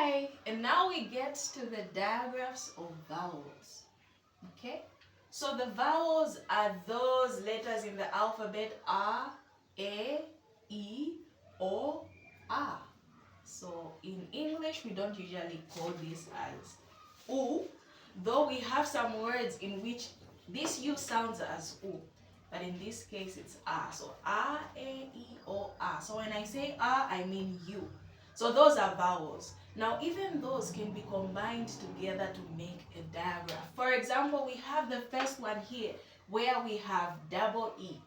Hi, and now we get to the digraphs of vowels. Okay, so the vowels are those letters in the alphabet A, E, O, A. So in English, we don't usually call this as U, though we have some words in which this U sounds as U. But in this case, it's A. So A, E, O, A. So when I say A, I mean U. So those are vowels. Now, even those can be combined together to make a digraph. For example, we have the first one here where we have double E.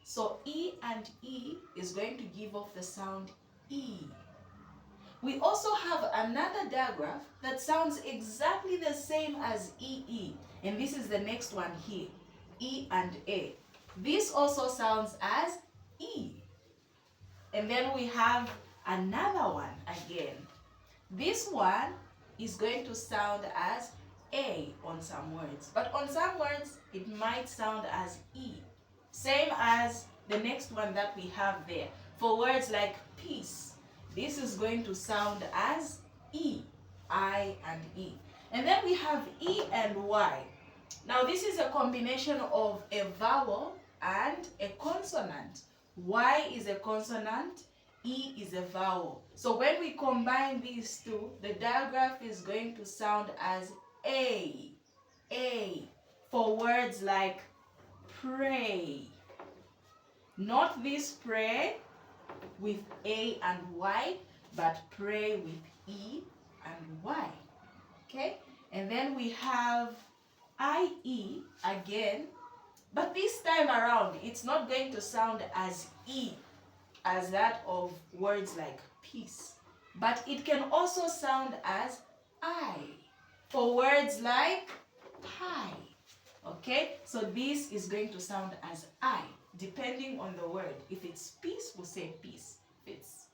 So E and E is going to give off the sound E. We also have another digraph that sounds exactly the same as EE. And this is the next one here, E and A. This also sounds as E. And then we have another one again. This one is going to sound as A on some words, but on some words it might sound as E. Same as the next one that we have there. For words like peace, this is going to sound as E, I and E. And then we have E and Y. Now this is a combination of a vowel and a consonant. Y is a consonant, E is a vowel. So when we combine these two, the digraph is going to sound as A, for words like pray. Not this pray with A and Y, but pray with E and Y. Okay? And then we have IE again, but this time around, it's not going to sound as E as that of words like peace, but it can also sound as I for words like pie. Okay, so this is going to sound as I depending on the word. If it's peace, we'll say peace. If it's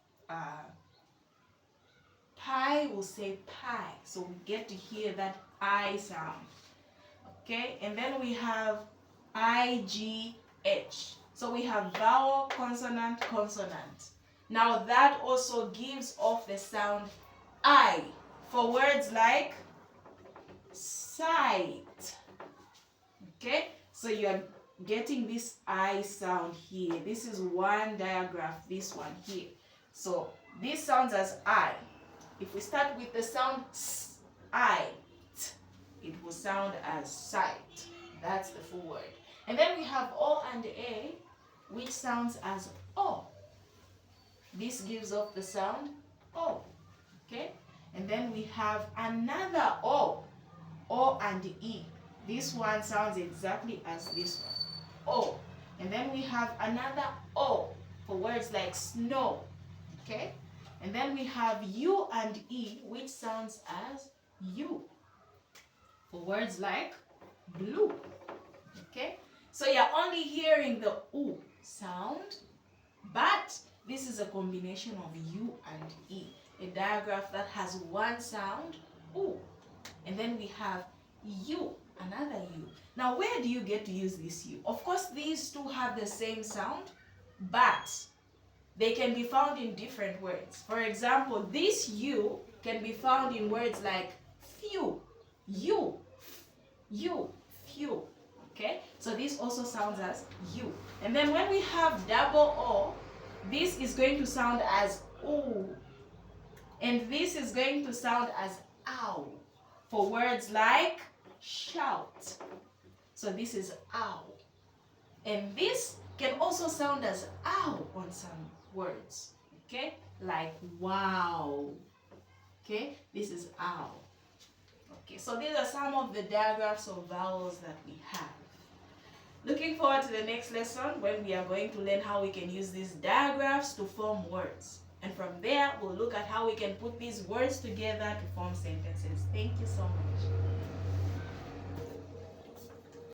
pie, we'll say pie. So we get to hear that I sound. Okay, and then we have IGH. So we have vowel, consonant, consonant. Now that also gives off the sound I for words like sight. Okay, so you're getting this I sound here. This is one digraph, this one here. So this sounds as I. If we start with the sound S, I, T, it will sound as sight. That's the full word. And then we have O and A, which sounds as O. This gives off the sound O. Okay? And then we have another O, O and E. This one sounds exactly as this one, O. And then we have another O for words like snow. Okay? And then we have U and E, which sounds as U for words like blue. Okay? So you're only hearing the U sound, but this is a combination of U and E. A digraph that has one sound, U. And then we have U, another U. Now, where do you get to use this U? Of course, these two have the same sound, but they can be found in different words. For example, this U can be found in words like few, you, few. Okay, so this also sounds as U. And then when we have double O, this is going to sound as O. And this is going to sound as ow for words like shout. So this is ow. And this can also sound as ow on some words. Okay, like wow. Okay, this is ow. Okay, so these are some of the digraphs of vowels that we have. Looking forward to the next lesson when we are going to learn how we can use these digraphs to form words. And from there, we'll look at how we can put these words together to form sentences. Thank you so much.